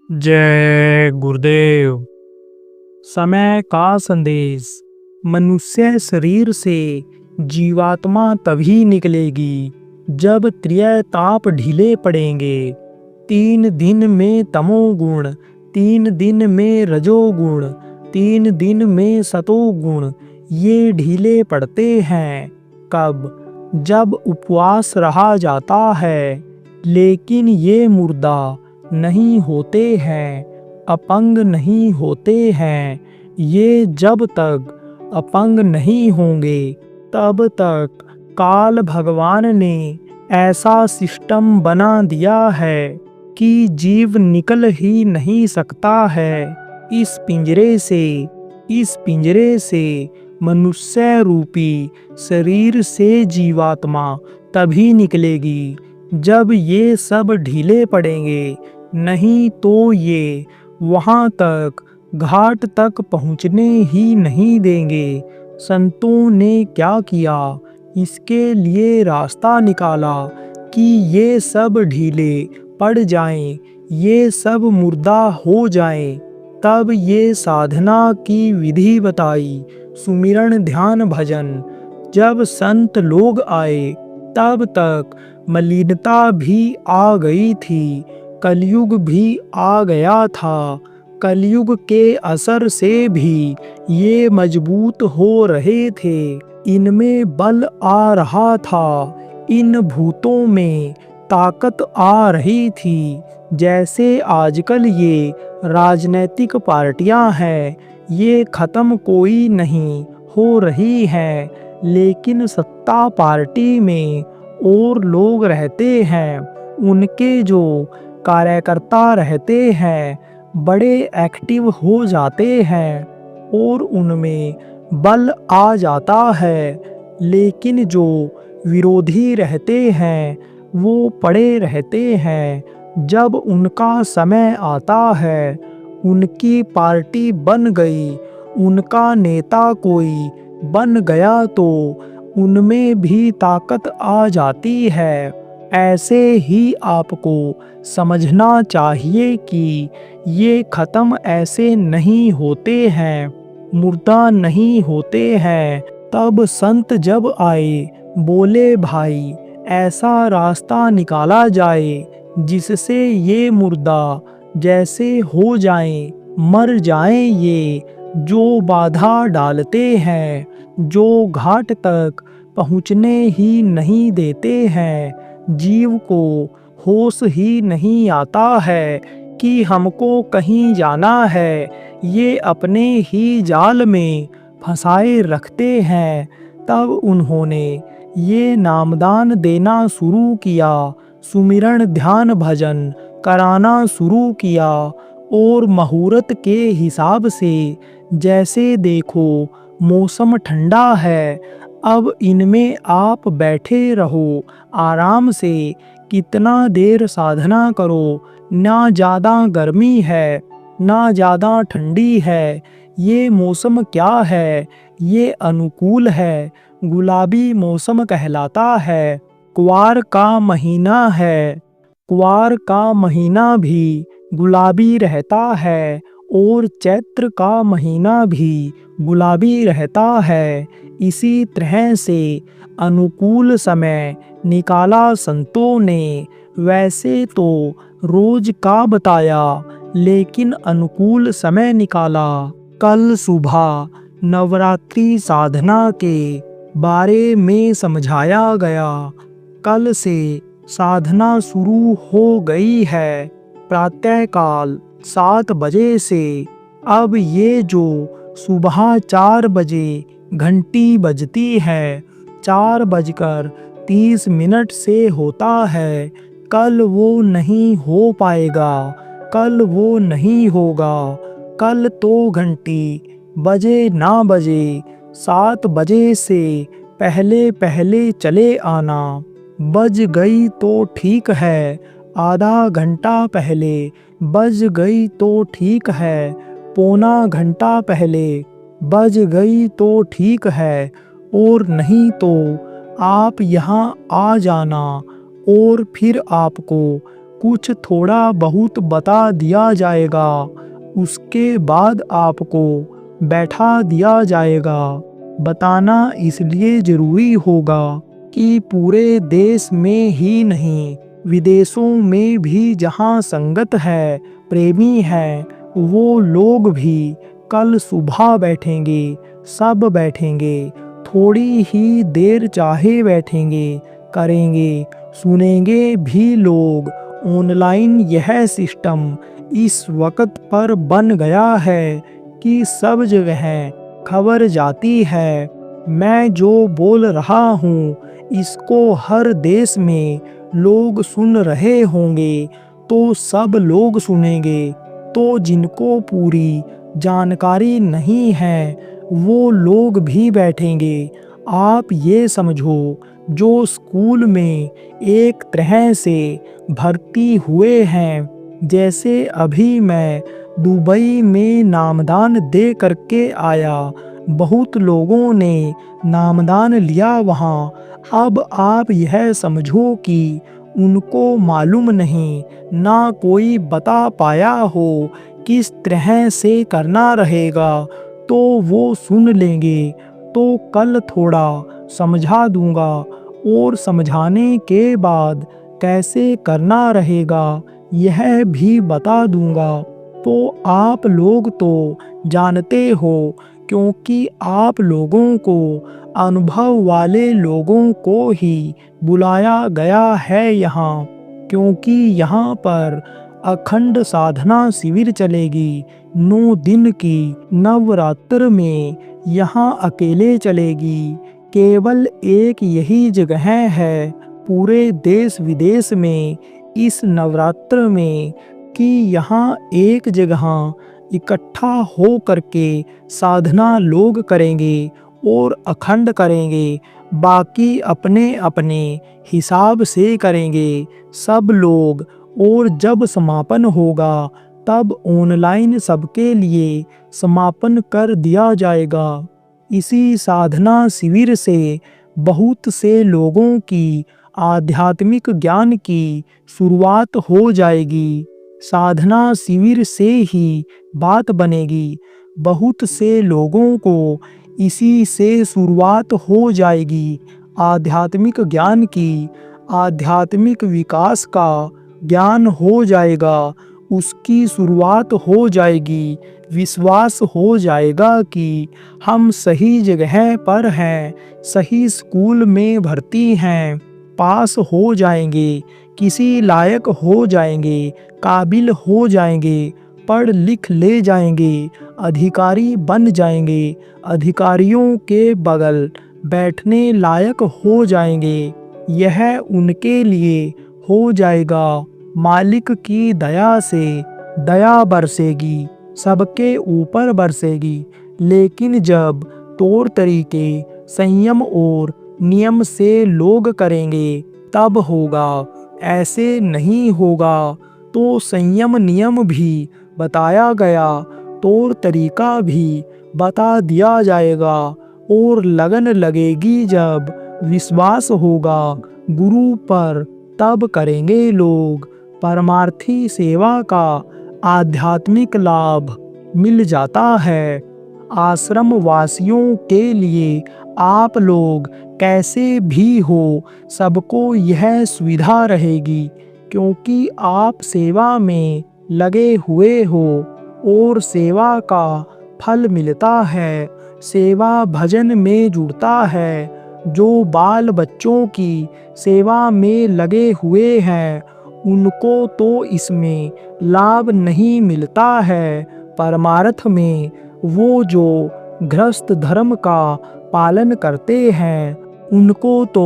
जय गुरुदेव। समय का संदेश। मनुष्य शरीर से जीवात्मा तभी निकलेगी जब त्रयताप ढीले पड़ेंगे। 3 दिन में तमोगुण, 3 दिन में रजोगुण, 3 दिन में सतोगुण ये ढीले पड़ते हैं। कब? जब उपवास रहा जाता है। लेकिन ये मुर्दा नहीं होते हैं, अपंग नहीं होते हैं। ये जब तक अपंग नहीं होंगे तब तक काल भगवान ने ऐसा सिस्टम बना दिया है कि जीव निकल ही नहीं सकता है इस पिंजरे से। मनुष्य रूपी शरीर से जीवात्मा तभी निकलेगी जब ये सब ढीले पड़ेंगे, नहीं तो ये वहाँ तक घाट तक पहुँचने ही नहीं देंगे। संतों ने क्या किया? इसके लिए रास्ता निकाला कि ये सब ढीले पड़ जाएं, ये सब मुर्दा हो जाएं। तब ये साधना की विधि बताई, सुमिरन ध्यान भजन। जब संत लोग आए तब तक मलिनता भी आ गई थी, कलयुग भी आ गया था। कलयुग के असर से भी ये मजबूत हो रहे थे, इनमें बल आ रहा था, इन भूतों में ताकत आ रही थी। जैसे आजकल ये राजनैतिक पार्टियां हैं, ये खत्म कोई नहीं हो रही हैं, लेकिन सत्ता पार्टी में और लोग रहते हैं, उनके जो कार्यकर्ता रहते हैं बड़े एक्टिव हो जाते हैं और उनमें बल आ जाता है। लेकिन जो विरोधी रहते हैं वो पड़े रहते हैं। जब उनका समय आता है, उनकी पार्टी बन गई, उनका नेता कोई बन गया तो उनमें भी ताकत आ जाती है। ऐसे ही आपको समझना चाहिए कि ये खत्म ऐसे नहीं होते हैं, मुर्दा नहीं होते हैं। तब संत जब आए, बोले भाई ऐसा रास्ता निकाला जाए जिससे ये मुर्दा जैसे हो जाएं, मर जाएं ये जो बाधा डालते हैं, जो घाट तक पहुँचने ही नहीं देते हैं। जीव को होश ही नहीं आता है कि हमको कहीं जाना है, ये अपने ही जाल में फंसाए रखते हैं। तब उन्होंने ये नामदान देना शुरू किया, सुमिरन ध्यान भजन कराना शुरू किया और मुहूर्त के हिसाब से जैसे देखो मौसम ठंडा है, अब इनमें आप बैठे रहो आराम से, कितना देर साधना करो, ना ज़्यादा गर्मी है ना ज़्यादा ठंडी है। ये मौसम क्या है? ये अनुकूल है, गुलाबी मौसम कहलाता है। क्वार का महीना है, क्वार का महीना भी गुलाबी रहता है और चैत्र का महीना भी गुलाबी रहता है। इसी तरह से अनुकूल समय निकाला संतों ने। वैसे तो रोज का बताया, लेकिन अनुकूल समय निकाला। कल सुबह नवरात्रि साधना के बारे में समझाया गया। कल से साधना शुरू हो गई है, प्रातःकाल 7 बजे से। अब ये जो सुबह 4 बजे घंटी बजती है, 4:30 से होता है, कल वो नहीं हो पाएगा, कल वो नहीं होगा। कल तो घंटी बजे ना बजे, 7 बजे से पहले पहले चले आना। बज गई तो ठीक है, आधा घंटा पहले बज गई तो ठीक है, पौना घंटा पहले बज गई तो ठीक है, और नहीं तो आप यहाँ आ जाना और फिर आपको कुछ थोड़ा बहुत बता दिया जाएगा। उसके बाद आपको बैठा दिया जाएगा। बताना इसलिए ज़रूरी होगा कि पूरे देश में ही नहीं, विदेशों में भी जहाँ संगत है, प्रेमी है, वो लोग भी कल सुबह बैठेंगे, सब बैठेंगे। थोड़ी ही देर चाहे बैठेंगे, करेंगे, सुनेंगे भी लोग। ऑनलाइन यह सिस्टम इस वक्त पर बन गया है कि सब जगह खबर जाती है। मैं जो बोल रहा हूँ इसको हर देश में लोग सुन रहे होंगे, तो सब लोग सुनेंगे। तो जिनको पूरी जानकारी नहीं है वो लोग भी बैठेंगे। आप ये समझो, जो स्कूल में एक तरह से भर्ती हुए हैं, जैसे अभी मैं दुबई में नामदान दे करके आया, बहुत लोगों ने नामदान लिया वहाँ। अब आप यह समझो कि उनको मालूम नहीं, ना कोई बता पाया हो किस तरह से करना रहेगा, तो वो सुन लेंगे। तो कल थोड़ा समझा दूंगा और समझाने के बाद कैसे करना रहेगा यह भी बता दूंगा। तो आप लोग तो जानते हो, क्योंकि आप लोगों को, अनुभव वाले लोगों को ही बुलाया गया है यहाँ, क्योंकि यहाँ पर अखंड साधना शिविर चलेगी 9 दिन की। नवरात्र में यहाँ अकेले चलेगी। केवल एक यही जगह है पूरे देश विदेश में इस नवरात्र में कि यहाँ एक जगह इकट्ठा हो करके साधना लोग करेंगे और अखंड करेंगे। बाकी अपने अपने हिसाब से करेंगे सब लोग। और जब समापन होगा तब ऑनलाइन सबके लिए समापन कर दिया जाएगा। इसी साधना शिविर से बहुत से लोगों की आध्यात्मिक ज्ञान की शुरुआत हो जाएगी। साधना शिविर से ही बात बनेगी। बहुत से लोगों को इसी से शुरुआत हो जाएगी आध्यात्मिक ज्ञान की। आध्यात्मिक विकास का ज्ञान हो जाएगा, उसकी शुरुआत हो जाएगी। विश्वास हो जाएगा कि हम सही जगह पर हैं, सही स्कूल में भर्ती हैं, पास हो जाएंगे, किसी लायक हो जाएंगे, काबिल हो जाएंगे, पढ़ लिख ले जाएंगे, अधिकारी बन जाएंगे, अधिकारियों के बगल बैठने लायक हो जाएंगे। यह उनके लिए हो जाएगा। मालिक की दया से दया बरसेगी, सबके ऊपर बरसेगी। लेकिन जब तौर तरीके संयम और नियम से लोग करेंगे तब होगा, ऐसे नहीं होगा। तो संयम नियम भी बताया गया, तौर तरीका भी बता दिया जाएगा। और लगन लगेगी, जब विश्वास होगा गुरु पर, तब करेंगे लोग। परमार्थी सेवा का आध्यात्मिक लाभ मिल जाता है। आश्रम वासियों के लिए आप लोग कैसे भी हो, सबको यह सुविधा रहेगी, क्योंकि आप सेवा में लगे हुए हो और सेवा का फल मिलता है। सेवा भजन में जुड़ता है। जो बाल बच्चों की सेवा में लगे हुए हैं उनको तो इसमें लाभ नहीं मिलता है। परमार्थ में वो जो गृहस्थ धर्म का पालन करते हैं उनको तो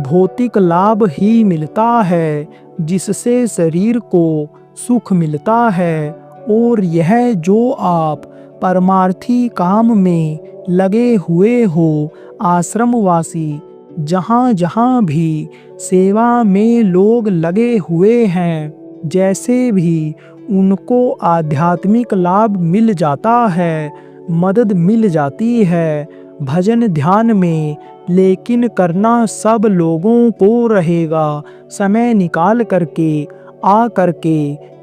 भौतिक लाभ ही मिलता है, जिससे शरीर को सुख मिलता है। और यह जो आप परमार्थी काम में लगे हुए हो, आश्रमवासी जहाँ जहाँ भी सेवा में लोग लगे हुए हैं, जैसे भी उनको आध्यात्मिक लाभ मिल जाता है, मदद मिल जाती है भजन ध्यान में। लेकिन करना सब लोगों को रहेगा। समय निकाल करके आ करके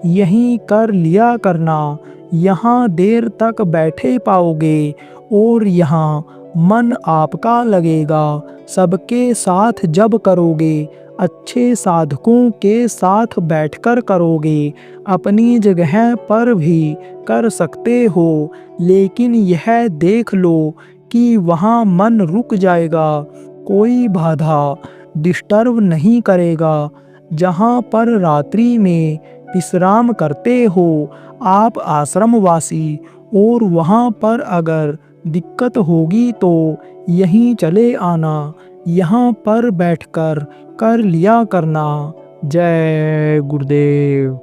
यहीं कर लिया करना। यहाँ देर तक बैठे पाओगे और यहाँ मन आपका लगेगा। सबके साथ जब करोगे, अच्छे साधकों के साथ बैठकर करोगे, अपनी जगह पर भी कर सकते हो, लेकिन यह देख लो कि वहाँ मन रुक जाएगा, कोई बाधा डिस्टर्ब नहीं करेगा। जहाँ पर रात्रि में विश्राम करते हो आप आश्रमवासी, और वहाँ पर अगर दिक्कत होगी तो यहीं चले आना, यहाँ पर बैठकर कर लिया करना। जय गुरुदेव।